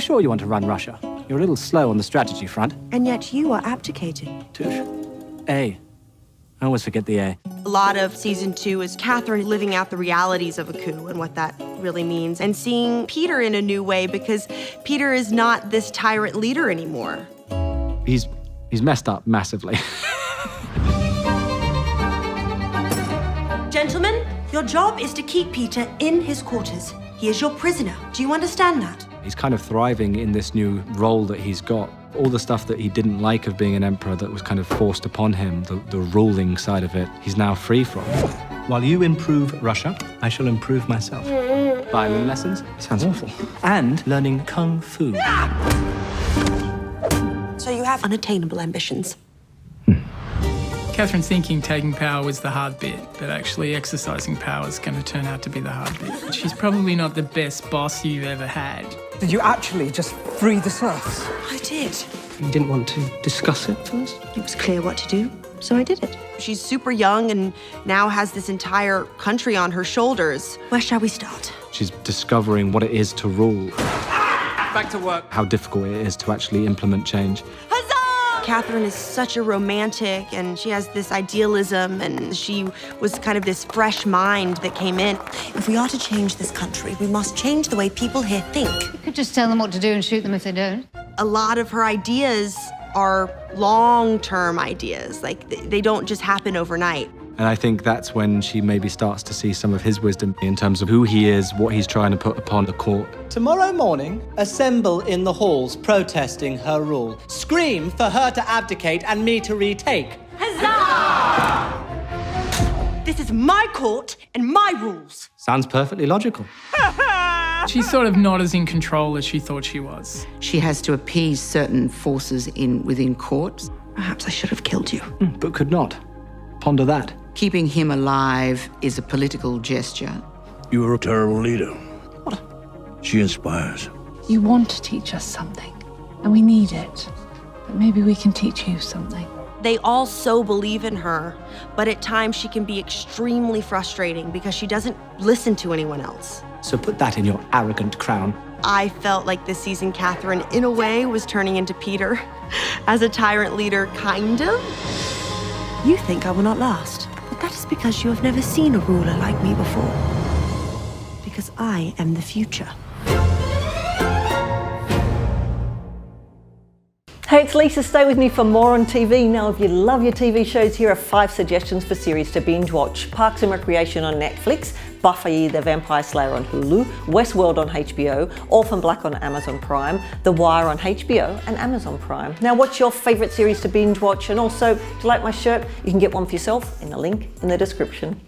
sure you want to run Russia? You're a little slow on the strategy front. And yet you are abdicating. Tush. A. I always forget the A. A lot of season 2 is Catherine living out the realities of a coup and what that really means, and seeing Peter in a new way, because Peter is not this tyrant leader anymore. He's messed up massively. Gentlemen, your job is to keep Peter in his quarters. He is your prisoner. Do you understand that? He's kind of thriving in this new role that he's got. All the stuff that he didn't like of being an emperor that was kind of forced upon him, the ruling side of it, he's now free from. While you improve Russia, I shall improve myself. Violin lessons? Sounds awful. And learning Kung Fu. So you have unattainable ambitions. Catherine's thinking taking power was the hard bit, but actually exercising power is going to turn out to be the hard bit. She's probably not the best boss you've ever had. Did you actually just free the serfs? I did. You didn't want to discuss it first? It was clear what to do, so I did it. She's super young and now has this entire country on her shoulders. Where shall we start? She's discovering what it is to rule. Back to work. How difficult it is to actually implement change. Catherine is such a romantic, and she has this idealism, and she was kind of this fresh mind that came in. If we are to change this country, we must change the way people here think. You could just tell them what to do and shoot them if they don't. A lot of her ideas are long-term ideas. Like, they don't just happen overnight. And I think that's when she maybe starts to see some of his wisdom in terms of who he is, what he's trying to put upon the court. Tomorrow morning, assemble in the halls protesting her rule. Scream for her to abdicate and me to retake. Huzzah! This is my court and my rules. Sounds perfectly logical. She's sort of not as in control as she thought she was. She has to appease certain forces within court. Perhaps I should have killed you. But could not. Ponder that. Keeping him alive is a political gesture. You are a terrible leader. What? She inspires. You want to teach us something, and we need it. But maybe we can teach you something. They all so believe in her, but at times she can be extremely frustrating because she doesn't listen to anyone else. So put that in your arrogant crown. I felt like this season Catherine, in a way, was turning into Peter as a tyrant leader, kind of. You think I will not last, but that is because you have never seen a ruler like me before. Because I am the future. Hey, it's Lisa. Stay with me for more on TV. Now, if you love your TV shows, here are 5 suggestions for series to binge watch. Parks and Recreation on Netflix, Buffy the Vampire Slayer on Hulu, Westworld on HBO, Orphan Black on Amazon Prime, The Wire on HBO and Amazon Prime. Now, what's your favourite series to binge watch? And also, if you like my shirt, you can get one for yourself in the link in the description.